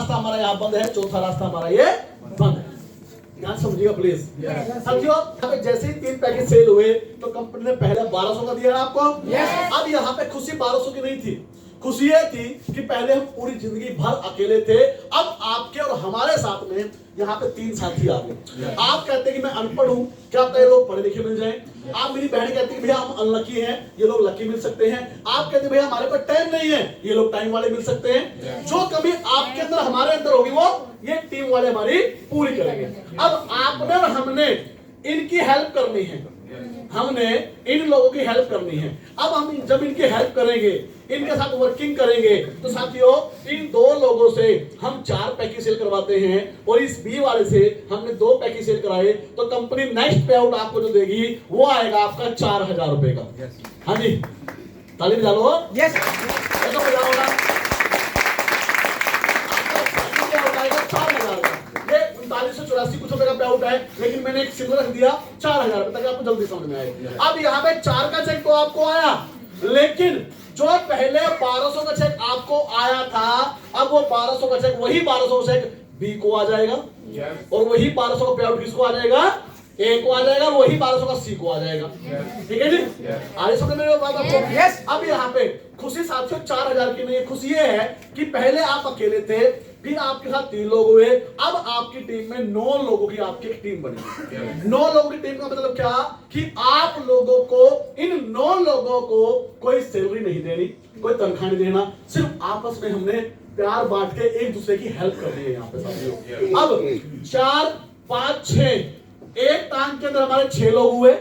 रास्ता हमारा यहाँ बंद है, चौथा रास्ता हमारा ये बंद है। ध्यान समझिएगा प्लीज। साथियों जैसे ही 3 पैकेज सेल हुए तो कंपनी ने पहले 1200 का दिया आपको। अब यहाँ पे खुशी 1200 की नहीं थी, खुशी ये थी कि पहले हम पूरी जिंदगी भर अकेले थे, अब आपके और हमारे साथ में यहाँ पे 3 साथी आ गए। आप कहते हैं कि मैं अनपढ़ हूँ, क्या पता ये लोग पढ़े लिखे मिल जाएं। आप मेरी बहन कहती है भैया हम अनलकी हैं, ये लोग लकी मिल सकते हैं। आप कहते हैं भैया हमारे पास टाइम नहीं है, ये लोग टाइम वाले मिल सकते हैं। जो कमी आपके अंदर हमारे अंदर होगी वो ये टीम वाले हमारी पूरी करेंगे। अब आपने और हमने इनकी हेल्प करनी है, हमने इन लोगों की हेल्प करनी है। अब हम जब इनकी हेल्प करेंगे, इनके साथ वर्किंग करेंगे, तो साथियों इन 2 लोगों से हम 4 पैकेज सेल करवाते हैं और इस बी वाले से हमने 2 पैकेज सेल कराए, तो कंपनी नेक्स्ट पे आउट आपको जो देगी वो आएगा आपका 4000 रुपए का। हाँ जी, ताली बजा लो। यस, तो बजाओ ना। आपका 4000 का, ये 3984 कुछ रुपए का पे आउट है, लेकिन मैंने एक सिंबल रख दिया 4000 रुपए ताकि आपको जल्दी समझ में आए। अब यहाँ पे 4 का चेक तो आपको आया, लेकिन जो पहले 1200 का चेक आपको आया था, अब वो 1200 का चेक, वही 1200 का चेक बी को आ जाएगा, और वही 1200 का पे आउट किसको आ जाएगा, ए को आ जाएगा, वही 1200 का सी को आ जाएगा। ठीक है जी, आगे समझ में बात आपको। अब यहाँ पे खुशी साथियों 4000 की नहीं है, खुशी ये है कि पहले आप अकेले थे, फिर आपके साथ 3 लोग हुए, अब आपकी टीम में 9 लोगों की आपकी एक टीम बनी। 9 लोगों की टीम का मतलब क्या कि आप लोगों को, इन 9 लोगों को कोई सैलरी नहीं देनी, कोई तनख्वाह नहीं देना, सिर्फ आपस में हमने प्यार बांट के एक दूसरे की हेल्प करनी है यहाँ पे साथियों। अब 4, 5, 6, एक टांग के अंदर हमारे 6 लोग हुए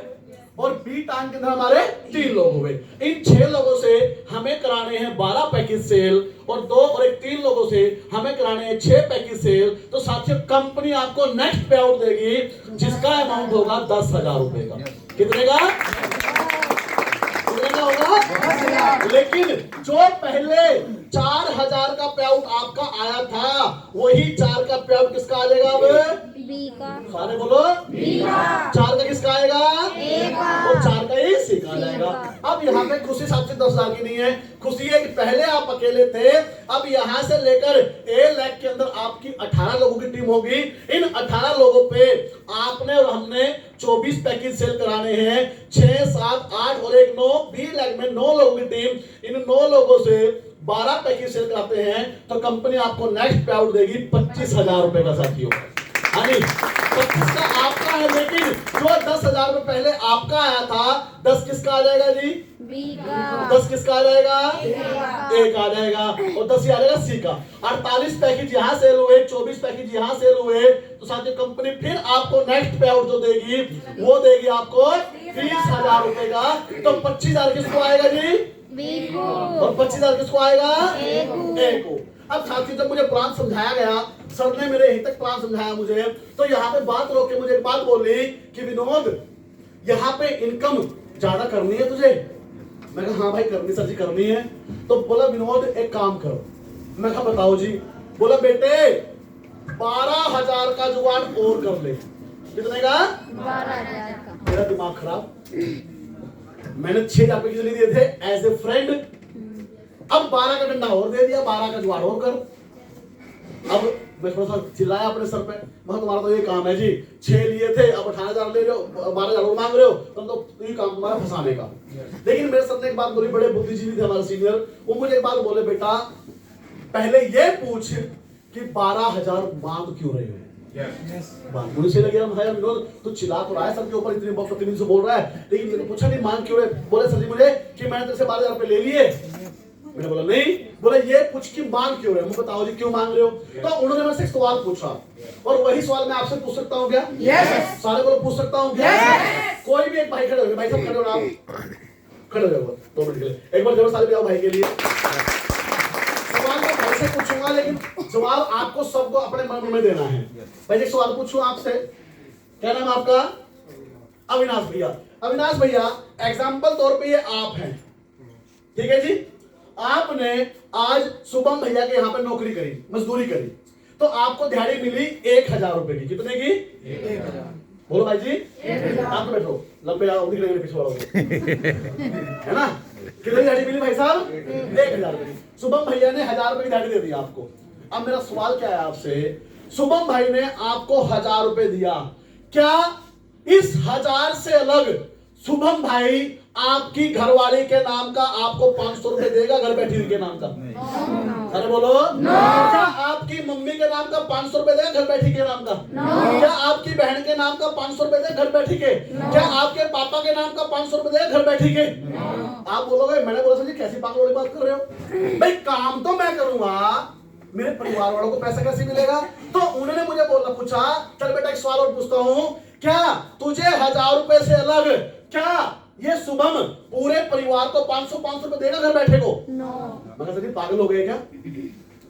और बी टांग के अंदर हमारे 3 लोग हुए। इन 6 लोगों से हमें कराने हैं 12 पैकेज सेल और 2 और 3 लोगों से हमें कराने हैं 6 पैकेज सेल। तो साथियों कंपनी आपको नेक्स्ट पे आउट देगी जिसका अमाउंट होगा 10,000 रुपए का। कितने का? कितने का होगा? लेकिन जो पहले 4000 का पे आउट आपका आया था, वही 4 का पे आउट किसका आ जाएगा? अब बी का। सारे बोलो बी का। 4 का किसका आएगा? ए का। और 4 का ए सी का आ जाएगा। अब यहाँ पे खुशी साथ से 10,000 की नहीं है, खुशी है कि पहले आप अकेले थे, अब यहाँ से लेकर ए लैख के अंदर आपकी 18 लोगों की टीम होगी। इन 18 लोगों पे आपने और हमने 24 पैकेज सेल कराने हैं, 6, 7, 8 और 1 9, बी लैख में 9 लोगों की टीम। इन 9 लोगों से 12 पैकेज सेल कराते हैं, तो कंपनी आपको नेक्स्ट पे आउट देगी 25,000 रुपए का साथियों। हाँ जी, 25 का आपका है, लेकिन जो 10,000 रुपए पहले आपका आया था, 10 किसका आ जाएगा जी? बी का। 10 किसका आ जाएगा? ए एक आ जाएगा, और 10 ही आ जाएगा सी का। 48 पैकेज यहाँ सेल हुए, 24 पैकेज यहाँ सेल हुए, तो साथियों कंपनी फिर आपको नेक्स्ट पे आउट जो देगी वो देगी आपको 30,000 रुपए का। तो 25,000 किसको आएगा जी? बी को। और 25,000 किसको आएगा? ए को। अब साथियों जब मुझे प्लान समझाया गया, सर ने मेरे यहीं तक प्लान समझाया मुझे, तो यहाँ पे बात रोक के मुझे एक बात बोली कि विनोद यहाँ पे इनकम ज्यादा करनी है तुझे। मैं कहा हाँ भाई करनी सर जी करनी है। तो बोला विनोद एक काम करो। मैं कहा बताओ जी। बोला बेटे 12,000 का जुगाड़ और कर ले। कितने का? 12,000 का। मेरा दिमाग खराब, मैंने 6,000 रुपए किसी दिए थे एज ए फ्रेंड, अब 12 का डंडा और दे दिया, 12 का जुगाड़ और कर। अब मैं थोड़ा सा चिल्लाया अपने सर पे, मैं तुम्हारा तो ये काम है जी, 6 लिए थे अब 18,000 ले रहे हो, 12,000 और मांग रहे हो, तुम तो ये काम तुम्हारा फंसाने का। लेकिन मेरे सर ने एक बात बोली, बड़े बुद्धिजीवी थे हमारे सीनियर, वो मुझे एक बात बोले बेटा पहले ये पूछ कि 12,000 मांग क्यों रहे हो। बात मुझे लगे भाई विनोद तू चिल्ला तो रहा है सर के ऊपर, इतनी बदतमीजी से बोल रहा है, लेकिन मैंने पूछा नहीं मांग क्यों रहे। बोले सर जी मुझे कि मैंने तेरे से 12,000 रुपए ले लिए। मैंने बोला नहीं। बोले ये पूछ कि मांग क्यों रहे हो। बताओ जी क्यों मांग रहे हो। तो उन्होंने मेरे से एक सवाल पूछा, और वही सवाल मैं आपसे पूछ सकता हूँ क्या? यस। सारे को पूछ सकता हूँ क्या? कोई भी एक भाई खड़े हो, भाई सब खड़े हो, आप खड़े हो 2 मिनट के लिए, एक बार जरूर सारे भी आओ भाई के लिए। सवाल मैं भाई से पूछूंगा, लेकिन जवाब आपको सबको अपने मन में देना है। भाई एक सवाल पूछूं आपसे, क्या नाम आपका? अविनाश भैया। अविनाश भैया एग्जाम्पल तौर पे ये आप हैं, ठीक है जी। आपने आज शुभम भैया के यहाँ पे नौकरी करी, मजदूरी करी, तो आपको दिहाड़ी मिली 1,000 रुपए की। कितने की? 1,000। बोलो भाई जी। आप तो बैठो, लंबे आओ, निकलेंगे पीछे वालों है ना। कितनी दिहाड़ी मिली भाई साहब? 1,000 रुपए की। शुभम भैया ने 1,000 रुपए की दिहाड़ी दे दी आपको। अब मेरा सवाल क्या है आपसे, शुभम भाई ने आपको 1000 रुपए दिया, क्या इस 1000 से अलग शुभम भाई आपकी घरवाली के नाम का आपको 500 रुपए देगा घर बैठी के नाम का? अरे बोलो क्या आपकी मम्मी के नाम का 500 रुपए देगा घर बैठी के नाम का? क्या आपकी बहन के नाम का 500 रुपए देगा घर बैठी के? क्या आपके पापा के नाम का 500 रुपए देगा घर बैठी के? आप बोलोगे मैंने बोला सर जी कैसी पागल वाली बात कर रहे हो, भाई काम तो मैं करूंगा, मेरे परिवार वालों को पैसा कैसे मिलेगा? तो उन्होंने मुझे बोला, पूछा चल बेटा एक सवाल और पूछता हूं, क्या तुझे 1000 रुपए से अलग क्या ये शुभम पूरे परिवार को 500 रुपए देगा घर बैठे को? मैं कहा सर पागल हो गए क्या?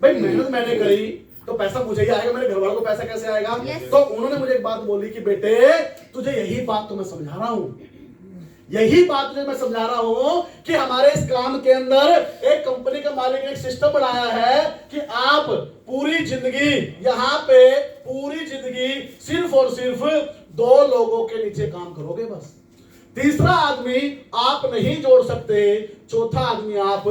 भाई मेहनत मैंने करी तो पैसा मुझे ही आएगा, मेरे घर वालों को पैसा कैसे आएगा? तो उन्होंने मुझे एक बात बोली कि बेटे तुझे यही बात तो मैं समझा रहा हूं, यही बात तुझे मैं समझा रहा हूं कि हमारे इस काम के अंदर एक कंपनी का मालिक ने एक सिस्टम बनाया है कि आप पूरी जिंदगी यहाँ पे पूरी जिंदगी सिर्फ और सिर्फ 2 लोगों के नीचे काम करोगे बस। तीसरा आदमी आप नहीं जोड़ सकते, चौथा आदमी आप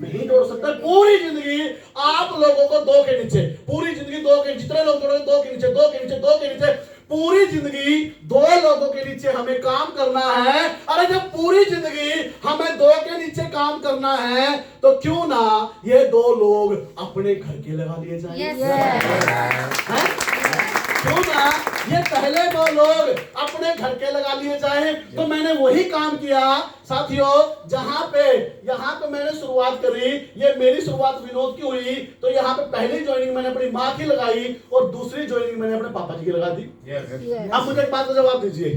नहीं जोड़ सकते। पूरी जिंदगी आप लोगों को 2 के नीचे, पूरी जिंदगी 2 के, जितने लोग जोड़ोगे 2 के नीचे, 2 के नीचे, 2 के नीचे, पूरी जिंदगी 2 लोगों के नीचे हमें काम करना है। अरे जब पूरी जिंदगी हमें 2 के नीचे काम करना है तो क्यों ना ये 2 लोग अपने घर के लगा लिए जाए? क्यों ना ये पहले 2 लोग अपने घर के लगा लिए जाए? तो मैंने वही काम किया साथियों, जहां पे यहाँ पे मैंने शुरुआत करी, ये मेरी शुरुआत विनोद की हुई, तो यहाँ पे पहली ज्वाइनिंग मैंने अपनी माँ की लगाई और दूसरी ज्वाइनिंग मैंने अपने पापा जी की लगा दी। अब मुझे एक बात का जवाब दीजिए,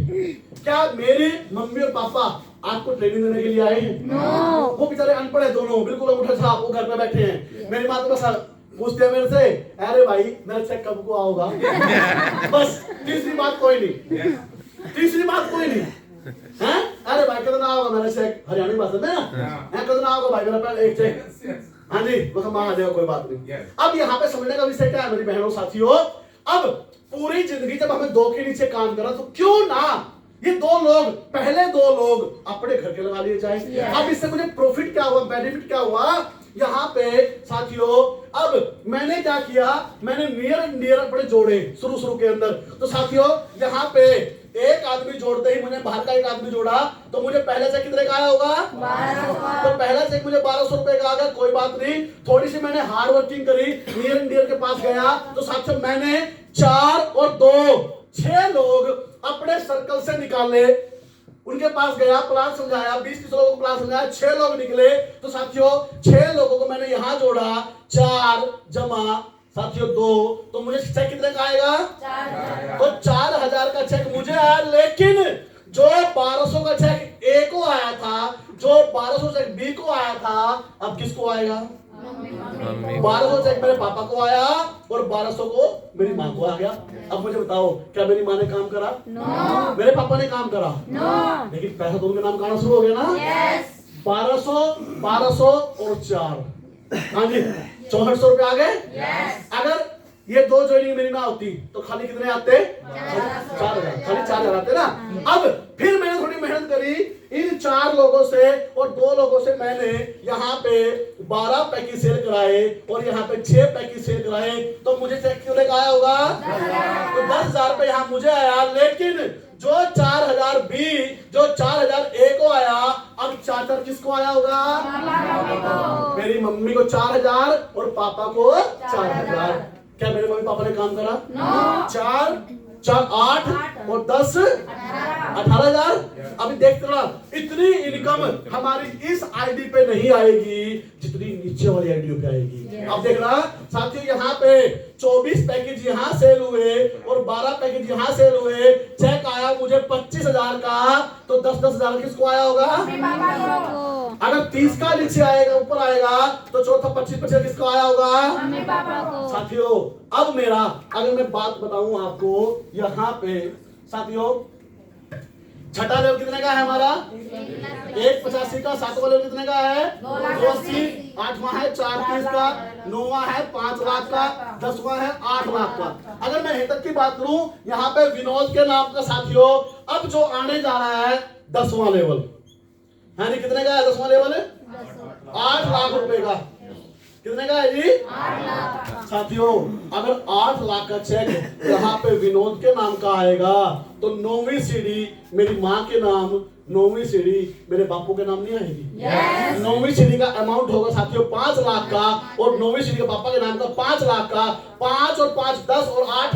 क्या मेरी मम्मी और पापा आपको ट्रेनिंग देने के लिए आए हैं? वो बेचारे अनपढ़ है दोनों, बिल्कुल अंगूठा छाप, वो घर पे बैठे हैं। मेरी माँ तो बस पूछते हैं मेरे से, अरे भाई मेरा चेक कब को आओगा? बस तीसरी बात कोई नहीं, तीसरी बात कोई नहीं है। अरे भाई कितना आओगा मेरा चेक? हरियाणवी भाषा में ना, कितना आओगा भाई मेरा एक चेक? हाँ जी बस मांगा देगा, कोई बात नहीं। अब यहाँ पे समझने का विषय क्या है मेरी बहनों साथियों, अब पूरी जिंदगी जब हमें 2 के नीचे काम करा तो क्यों ना ये 2 लोग, पहले 2 लोग अपने घर के लगा लिए जाए। अब इससे मुझे प्रॉफिट क्या हुआ, बेनिफिट क्या हुआ यहाँ पे साथियों? अब मैंने क्या किया, मैंने नियर एंड डियर अपने जोड़े शुरू के अंदर। तो साथियों यहाँ पे एक आदमी जोड़ते ही मुझे बाहर का एक आदमी जोड़ा, तो मुझे पहले से कितने का आया होगा? 1200। तो पहला चेक मुझे 1200 रुपए का आ गया, कोई बात नहीं। थोड़ी सी मैंने हार्ड वर्किंग करी, नियर एंड डियर के पास गया, तो साथियों मैंने 4 और 2 6 लोग अपने सर्कल से निकाले, उनके पास गया, प्लान समझाया, 20-30 लोगों को प्लान समझाया, 6 लोग निकले। तो साथियों 6 लोगों को मैंने यहां जोड़ा, 4 जमा साथियों 2, तो मुझे चेक कितने का आएगा? 4000। तो 4000 का चेक मुझे आया, लेकिन जो 1200 का चेक ए को आया था, जो 1200 चेक बी को आया था, अब किसको आएगा? 1200 चेक मेरे पापा को आया और 1200 को मेरी माँ को आ गया। अब मुझे बताओ क्या मेरी माँ ने काम करा? मेरे पापा ने काम करा? लेकिन पैसा तो उनके नाम का आना शुरू हो गया ना। 1200 और 4, हाँ जी 6400 रुपए आ गए। अगर ये 2 ज्वाइनिंग मेरी ना होती तो खाली कितने आते? 4000, खाली 4000 आते ना। अब फिर मैंने थोड़ी मेहनत करी, इन 4 लोगों से और 2 लोगों से मैंने यहाँ पे 12 पैकेज सेल कराए और यहाँ पे 6 पैकेज सेल कराए, तो मुझे चेक क्यों लेकर आया होगा? तो 10,000 रुपए यहाँ मुझे आया, लेकिन जो 4000 बी, जो 4000 ए को आया, अब 4 किसको आया होगा? मेरी मम्मी को 4000 और पापा को 4000। क्या मेरे मम्मी पापा ने काम करा? 4 8 और 10 18,000। अभी देखते रहा, इतनी इनकम हमारी इस आईडी पे नहीं आएगी जितनी नीचे वाली आईडी पे आएगी। अब देख रहा साथियों, यहाँ पे 24 पैकेज यहाँ सेल हुए और 12 पैकेज यहाँ सेल हुए, चेक आया मुझे 25,000 का, तो 10,000 किसको आया होगा? अगर 30 का नीचे आएगा, ऊपर आएगा, तो चौथा 25 किसको आया होगा? साथियों अब मेरा, अगर मैं बात बताऊं आपको, यहाँ पे साथियों छठा लेवल कितने का है हमारा? 185 का। 7वां लेवल कितने का है? 280। 8वां है 430 का। 9वां है 5 लाख का। 10वां है 8 लाख का। अगर मैं तक की बात करूं, यहाँ पे विनोद के नाम का साथियों अब जो आने जा रहा है 10वां लेवल, यानी कितने का है 10वां लेवल? 8 लाख रुपए का। कितने का है जी? 8 लाख। साथियों अगर 8 लाख का चेक यहाँ पे विनोद के नाम का आएगा तो 9वीं सीढ़ी मेरी माँ के नाम, 9वीं सीढ़ी मेरे बापू के नाम नहीं आएगी। Yes. 9वीं सीढ़ी का अमाउंट होगा साथियों 5 लाख का और 9वीं सीढ़ी के पापा के नाम का 5 लाख का। 5 और 5 10 और 8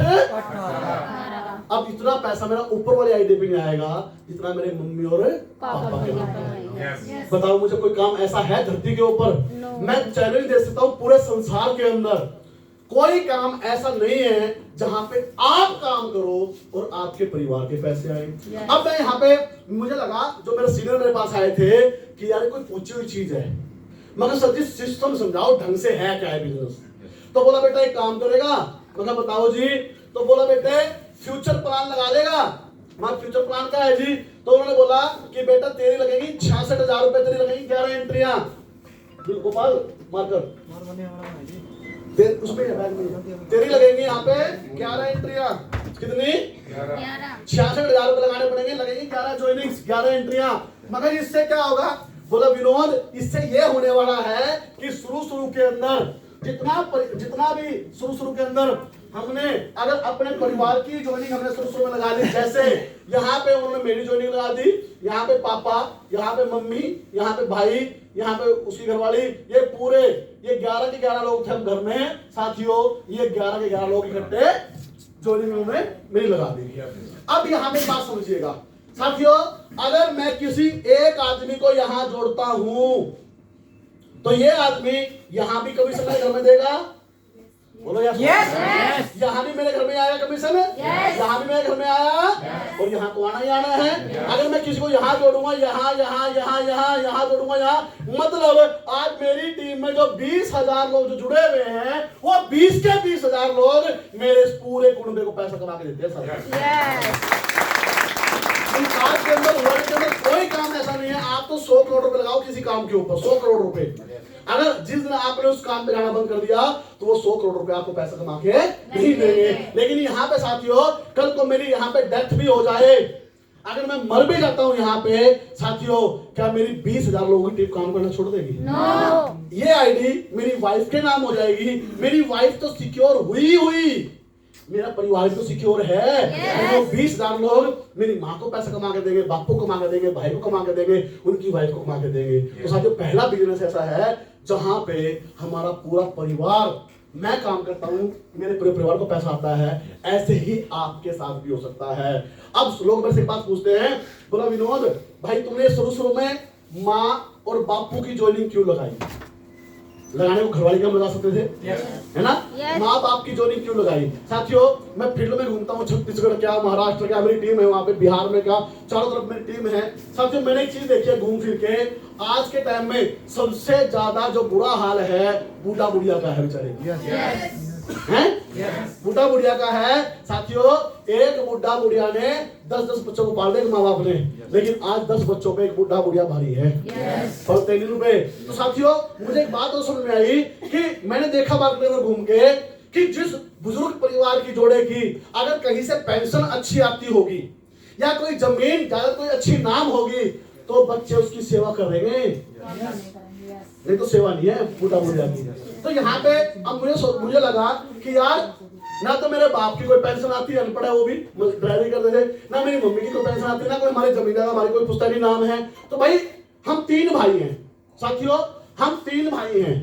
अब इतना पैसा मेरा ऊपर वाले आईडी पे नहीं आएगा जितना मेरे मम्मी और पापा के नाम पे आएगा। बताओ मुझे कोई काम ऐसा है धरती के ऊपर? मैं चैलेंज दे सकता हूँ पूरे संसार के अंदर कोई काम ऐसा नहीं है जहां पे आप काम करो और आपके परिवार के पैसे आए। अब मैं यहाँ पे मुझे लगा जो मेरे सीनियर मेरे पास आए थे कि यार कोई पूछी हुई चीज है, मगर सर जी सिस्टम समझाओ ढंग से है क्या है बिजनेस। तो बोला बेटा एक काम करेगा, मैं बताओ जी। तो बोला बेटे फ्यूचर प्लान लगा लेगा। मैं फ्यूचर प्लान का है जी? तो उन्होंने बोला कि बेटा तेरी लगेगी 66,000 रुपए, तेरी लगेगी 11 एंट्रियां। गोपाल मार्कर उसमें है बैग में, तेरी लगेंगी यहाँ पे 11 एंट्रियां। कितनी? 66,000 रुपए लगाने पड़ेंगे, लगेगी 11 ज्वाइनिंग्स, 11 एंट्रियां। मगर इससे क्या होगा? बोला विनोद इससे ये होने वाला है कि शुरू के अंदर जितना भी शुरू के अंदर हमने अगर अपने परिवार की ज्वाइनिंग हमने शुरू में लगा ली, जैसे यहाँ पे उन्होंने मेरी ज्वाइनिंग लगा दी, यहाँ पे पापा, यहाँ पे मम्मी, यहाँ पे भाई, यहाँ पे उसकी घरवाली, ये पूरे ये 11 के 11 लोग थे हम घर में साथियों। ये 11 के 11 लोग इकट्ठे ज्वाइनिंग में मेरी लगा दी। अब यहाँ पे बात समझिएगा साथियों, अगर मैं किसी एक आदमी को यहाँ जोड़ता हूं तो ये आदमी यहाँ भी कमीशन मेरे घर में देगा। बोलो यस। यहाँ भी मेरे घर में आया कमीशन, यहाँ भी मेरे घर में आया और यहाँ तो आना ही आना है। अगर मैं किसी को यहाँ जोड़ूंगा, यहाँ जोड़ूंगा यहाँ, मतलब आज मेरी टीम में जो 20,000 लोग जो जुड़े हुए हैं वो 20 के 20,000 लोग मेरे इस पूरे कुनबे को पैसा कमा के देते हैं सर। आज के अंदर वर्ल्ड के अंदर कोई काम ऐसा नहीं है। आप तो 100 करोड़ रुपए लगाओ किसी काम के ऊपर, 100 करोड़ रुपए। अगर जिस दिन आपने उस काम पे जाना बंद कर दिया तो वो 100 करोड़ रुपए आपको पैसा कमा के नहीं देंगे। लेकिन यहाँ पे साथियों कल को मेरी यहाँ पे डेथ भी हो जाए, अगर मैं मर भी जाता हूँ यहाँ पे साथियों, क्या मेरी 20,000 लोगों की टीम काम करना छोड़ देगी? No. ये आईडी मेरी वाइफ के नाम हो जाएगी। मेरी वाइफ तो सिक्योर हुई, मेरा परिवार तो सिक्योर है। तो 20,000 लोग मेरी माँ को पैसा कमा के देंगे, बापू को कमा के देंगे, भाई को कमा के देंगे, उनकी वाइफ को कमा के देंगे। तो साथियों पहला बिजनेस ऐसा है जहां पे हमारा पूरा परिवार, मैं काम करता हूं, मेरे पूरे परिवार को पैसा आता है। ऐसे ही आपके साथ भी हो सकता है। अब लोग मेरे से एक बात पूछते हैं, बोला विनोद भाई तुमने शुरू में माँ और बापू की ज्वाइनिंग क्यों लगाई? लगाने को घरवाली का लगा सकते थे, है ना? माँ बाप की ज्वाइनिंग क्यों लगाई? साथियों मैं फील्ड में घूमता हूँ, छत्तीसगढ़ क्या, महाराष्ट्र क्या, मेरी टीम है वहाँ पे, बिहार में क्या, चारों तरफ मेरी टीम है। साथियों मैंने एक चीज देखी है घूम फिर के, आज के टाइम में सबसे ज्यादा जो बुरा हाल है बूढ़ा बुढ़िया का है बेचारे, बूढ़ा बुढ़िया का है साथियों। एक बूढ़ा बुढ़िया ने 10-10 बच्चों को पाल दिया माँ बाप ने, लेकिन आज 10 बच्चों पे एक बूढ़ा बुढ़िया भारी है, पलते नहीं रुपए। तो साथियों मुझे एक बात और समझ में आई कि मैंने देखा बात घूम के कि जिस बुजुर्ग परिवार की जोड़े की अगर कहीं से पेंशन अच्छी आती होगी या कोई जमीन ज्यादा कोई अच्छी नाम होगी तो बच्चे उसकी सेवा करेंगे, नहीं तो सेवा नहीं है बूढ़ा बुढ़िया की। तो यहाँ पे अब मुझे लगा कि यार ना तो मेरे बाप की कोई पेंशन आती है, अनपढ़ है वो भी ड्राइविंग करते थे, ना मेरी मम्मी की कोई पेंशन आती है, ना कोई हमारे जमींदार हमारी कोई पुश्तैनी नाम है। तो भाई हम 3 भाई हैं साथियों, हम 3 भाई हैं,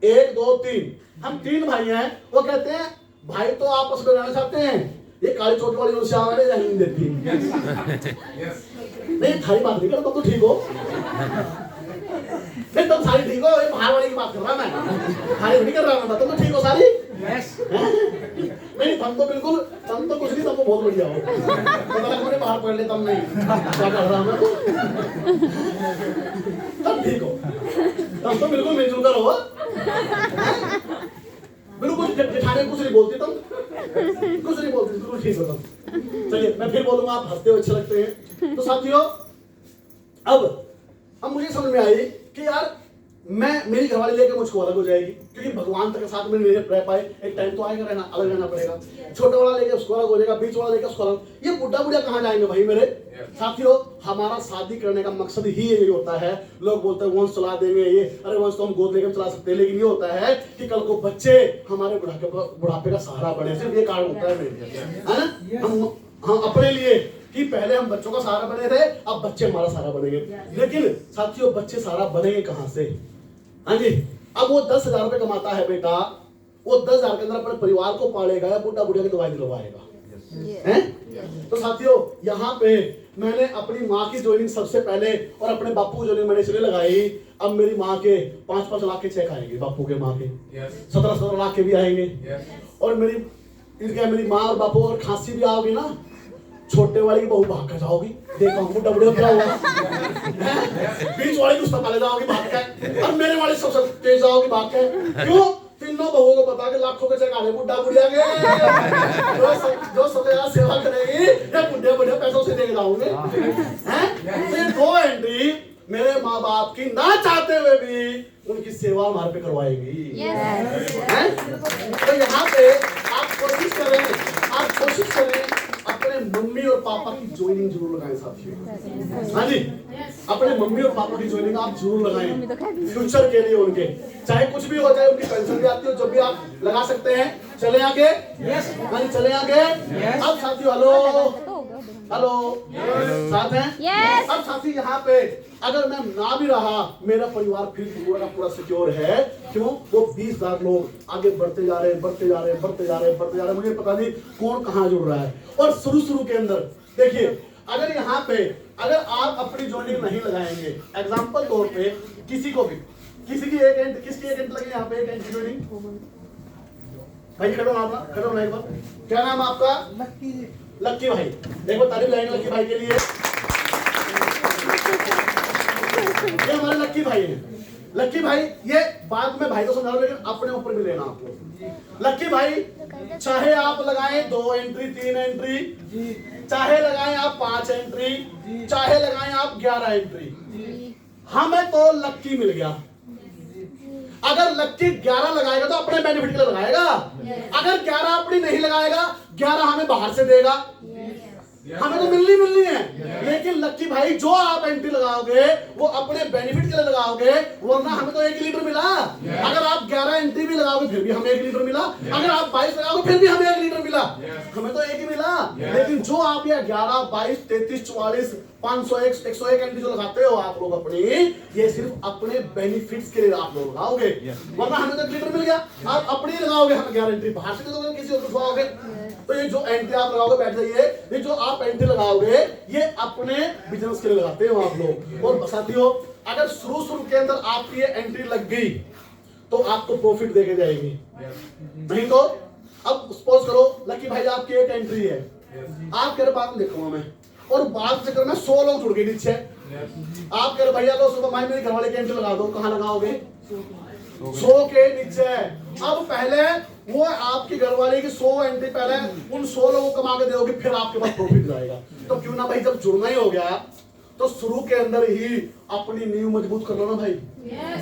1 2 3, हम 3 भाई हैं। वो कहते हैं भाई तो आपस में रहना चाहते हैं, ये काली चोट वाली उनसे आवाज़ नहीं देती। नहीं थारी बात नहीं कर, तुम तो ठीक हो, नहीं तुम सारी ठीक हो, ये बाहर वाले की बात कर रहा मैं, थारी नहीं कर रहा मैं, तुम तो ठीक हो सारी। नहीं तुम तो बिल्कुल, तुम तो कुछ नहीं, तुम तो बहुत बढ़िया हो, पता लगा मैंने बाहर पढ़ ले, तुम नहीं क्या कर रहा मैं, तुम ठीक हो, तुम तो बिल्कुल मिलजुल कर हो, बिल्कुल जेठानी कुछ नहीं बोलती, तुम कुछ नहीं बोलती, बिल्कुल ठीक हो तुम। चलिए मैं फिर बोलूंगा, आप हंसते हुए अच्छे लगते हैं। तो साथियों अब मुझे समझ में आई कि यार मेरी घरवाली लेकर मुझको अलग हो जाएगी, क्योंकि भगवान तक के साथ में नहीं रह पाए, एक टाइम तो आएगा रहना, अलग रहना पड़ेगा। छोटा वाला लेके उसको अलग हो जाएगा, बीच वाला लेके उसको अलग। ये बुढ़ा बुढ़िया कहाँ जाएंगे भाई मेरे साथियों? हमारा शादी करने का मकसद ही यही होता है। लोग बोलते हैं वंश चला देंगे, ये अरे वंश तो हम गोद लेकर चला सकते हैं, लेकिन ये होता है कि कल को बच्चे हमारे बुढ़ापे का सहारा बने। सिर्फ ये कारण होता है ना, हम अपने लिए कि पहले हम बच्चों का सहारा बने थे, अब बच्चे हमारा सहारा बनेंगे। लेकिन साथियों बच्चे सहारा बनेंगे कहां से? हाँ जी, अब वो 10,000 रुपए कमाता है बेटा, वो 10,000 के अंदर अपने परिवार को पालेगा या बुढ़ा बुढ़िया की दवाई दिलवाएगा, हैं? तो साथियों यहाँ पे मैंने अपनी माँ की ज्वाइनिंग सबसे पहले और अपने बापू की ज्वाइनिंग मैंने इसलिए लगाई। अब मेरी माँ के 5-5 लाख के चेक आएंगे, बापू के माँ के 17-17 लाख के भी आएंगे। और मेरी माँ और बापू और खांसी भी आओगी ना, छोटे वाली की बहू भाग कर जाओगी, देखो बुढ़ा बुढ़िया क्या हुआ, बीच वाली कुछ पता ले जाओगी भाग कर, और मेरे वाली सबसे तेज जाओगी भाग कर। क्यों? तीनों बहुओं को पता कि लाखों के चेक आने बुढ़ा बुढ़िया के, जो सबसे ज्यादा सेवा करेगी या बुढ़िया बुढ़िया पैसों से देके जाओगे, हैं? तो ये 2 एंट्री मेरे माँ बाप की ना चाहते हुए भी उनकी सेवा हमारे पे करवाएगी, हैं? तो यहाँ पे आप कोशिश करें अपने मम्मी और पापा की ज्वाइनिंग जरूर लगाएं साथियों। हाँ जी, अपने मम्मी और पापा की ज्वाइनिंग आप जरूर लगाएं फ्यूचर के लिए उनके, चाहे कुछ भी हो जाए, उनकी पेंशन भी आती हो, जब भी आप लगा सकते हैं। चले आगे, हाँ जी चले आगे। अब साथियों हेलो साथ हैं? अब साथी यहाँ पे अगर मैं ना भी रहा, मेरा परिवार फिर पूरा का पूरा सिक्योर है। क्यों? वो 20,000 लोग आगे बढ़ते जा रहे हैं, मुझे पता नहीं कौन कहाँ जुड़ रहा है। और शुरू के अंदर देखिए, अगर यहाँ पे अगर आप अपनी ज्वाइनिंग नहीं लगाएंगे, एग्जाम्पल तौर पे किसी की एक एंट लगे यहाँ पे, एक एंट ज्वाइनिंग भाई खड़ो ना एक बार, क्या नाम आपका? लक्की भाई। देखो तारीफ लगाएंगे लक्की भाई के लिए। ये हमारे लक्की भाई हैं। लक्की भाई ये बाद में भाई को समझा, लेकिन अपने ऊपर भी लेना आप लोग। लक्की भाई चाहे आप लगाएं 2 एंट्री 3 एंट्री, चाहे लगाएं आप 5 एंट्री, चाहे लगाएं आप 11 एंट्री, हमें तो लक्की मिल गया। अगर लक्की 11 लगाएगा तो अपने बेनिफिट के लिए लगाएगा। अगर 11 अपनी नहीं लगाएगा, 11 हमें बाहर से देगा, हमें तो मिलनी है। लेकिन लक्की भाई जो आप एंट्री लगाओगे वो अपने बेनिफिट के लिए लगाओगे, वरना हमें तो 1 लीटर मिला। अगर आप 11 एंट्री भी लगाओगे फिर भी हमें 1 लीटर मिला, अगर आप 22 लगाओगे फिर भी हमें 1 लीटर मिला, हमें तो 1 ही मिला। लेकिन जो आप ये 11, 22, 33, 44, 501, 101 एंट्री जो लगाते हो आप लोग अपनी, ये सिर्फ अपने बेनिफिट्स के लिए आप लोग लगाओगे, वरना हमें तो 1 लीटर मिल गया। आप अपनी लगाओगे, हमें 11 एंट्री बाहर से दोगे, किसी और को लगाओगे। तो ये जो एंट्री आप लगाओगे, बैठ जाइए, ये जो आप एंट्री लगाओगे ये अपने बिजनेस के लिए लगाते हो आप लोग। और साथियों अगर शुरू के अंदर आपकी ये एंट्री लग गई तो आपको प्रॉफिट देके जाएगी, नहीं तो अब सपोज करो लकी भाई आपकी एक एंट्री है, आप कह रहे बात देखूंगा मैं, और बात चक्कर में 100 लोग जुड़ गए नीचे, आप कह रहे भैया लो सुबह भाई मेरे घर वाले की एंट्री लगा दो, कहाँ लगाओगे? 100 के नीचे। अब पहले वो आपकी घरवाली की 100 एंट्री पहले उन 100 लोगों को कमा के दोगे, फिर आपके पास प्रॉफिट जाएगा। तो क्यों ना भाई, जब जुड़ना ही हो गया तो शुरू के अंदर ही अपनी नींव मजबूत कर लो ना भाई।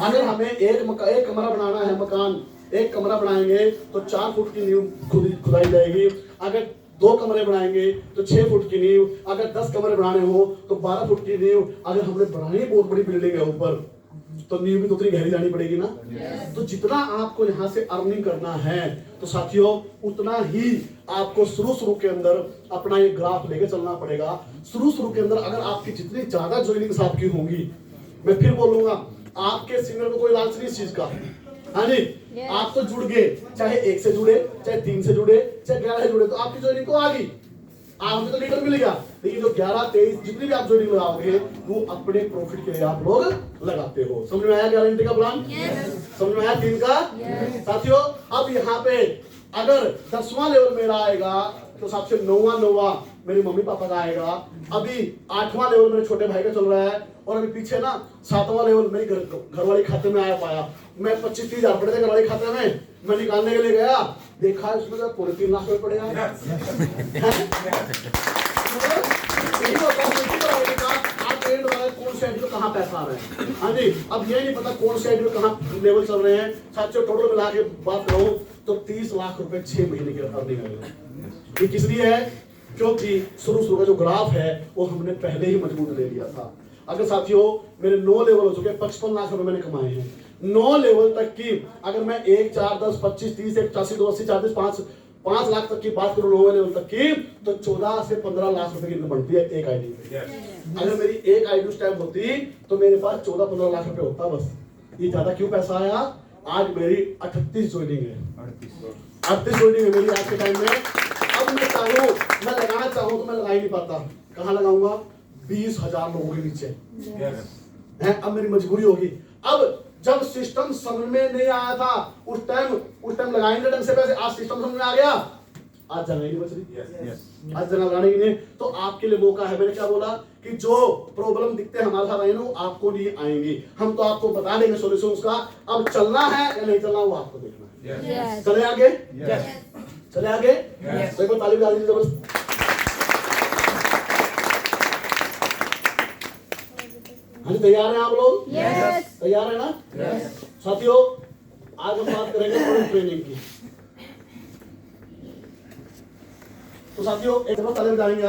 अगर हमें एक कमरा बनाना है, मकान एक कमरा बनाएंगे तो 4 फुट की नींव खुदाई जाएगी। अगर 2 कमरे बनाएंगे तो 6 फुट की नींव, अगर 10 कमरे बनाने हो तो 12 फुट की नींव। अगर हमने बनानी बहुत बड़ी बिल्डिंग है ऊपर, तो नींव भी तो उतनी गहरी जानी पड़ेगी ना। तो जितना आपको यहाँ से अर्निंग करना है तो साथियों उतना ही आपको शुरू के अंदर अपना ये ग्राफ लेके चलना पड़ेगा। शुरू के अंदर अगर आपकी जितनी ज्यादा ज्वाइनिंग्स आपकी होंगी, मैं फिर बोलूंगा आपके सीनियर को कोई लालच नहीं इस चीज का। हाँ जी, आप तो जुड़ गए, चाहे 1 से जुड़े, चाहे 3 से जुड़े, चाहे 11 से जुड़े, तो आपकी ज्वाइनिंग तो आ गई, आपको तो लीटर मिलेगा। लेकिन जो 11, 23 जितनी भी आप ज्वाइनिंग लगाओगे वो अपने प्रॉफिट के लिए आप लोग लगाते हो। समझ में आया 11 एंट्री का प्लान? समझ में आया 3 का? साथियों अब यहाँ पे अगर 10वां लेवल मेरा आएगा तो सबसे 9वां मेरी मम्मी पापा का आएगा। अभी 8वां लेवल मेरे छोटे भाई का चल रहा है, और अभी पीछे ना 7वां लेवल मेरी घर वाले खाते में आया पाया। मैं 25-30 हजार पड़े थे घर वाले खाते में, मैं निकालने के लिए गया, देखा उसमें तो पूरे 3 लाख रुपए पड़ेगा। कौन से तो कहाँ पैसा आ रहा है? हाँ जी, अब ये नहीं पता कौन से में कहाँ लेवल चल रहे हैं। साथियों टोटल मिला के बात करूं तो 30 लाख रुपए 6 महीने के अर्निंग है। ये किस लिए है? क्योंकि शुरू का जो ग्राफ है वो हमने पहले ही मजबूत ले लिया था। अगर साथियों मेरे 9 लेवल हो चुके हैं, 55 लाख रुपए मैंने कमाए हैं 9 लेवल तक की। अगर मैं 1, 4, 10, 25, 30, 81, 2, 80, 40, 5 लाख तक की बात करूं 9 लेवल तक की, तो 14 से 15 लाख रुपए की इनकम बनती है एक आईडी पे। अगर मेरी एक आईडी उस टाइम होती तो मेरे पास 14-15 लाख रुपए होता बस। ये ज्यादा क्यों पैसा आया? आज मेरी 38 ज्वाइनिंग है, 38 ज्वाइनिंग है मेरी आज के टाइम में। अब मैं चाहूँ, मैं लगाना चाहूँ तो मैं लगा ही नहीं पाता। कहाँ लगाऊंगा? 20,000 लोगों के नीचे है। अब मेरी मजबूरी होगी। अब जब सिस्टम समझ में नहीं आया था उस टाइम लगाएंगे ढंग से पैसे। आज सिस्टम समझ में आ गया, आज जगह ही नहीं बच रही। आज जगह लगाने की नहीं। तो आपके लिए मौका है। मैंने क्या बोला कि जो प्रॉब्लम दिखते हैं हमारे साथ आए ना आपको नहीं आएंगी, हम तो आपको बता देंगे सोल्यूशन उसका। अब चलना है या नहीं चलना वो आपको देखना है। चले आगे, चले आगे। देखो ताली बजा दीजिए जबरदस्त। हाँ जी, तैयार हैं आप लोग? तैयार है ना? साथियों आज हम बात करेंगे ट्रेनिंग की। तो साथियों एक बार ताली बजाएंगे।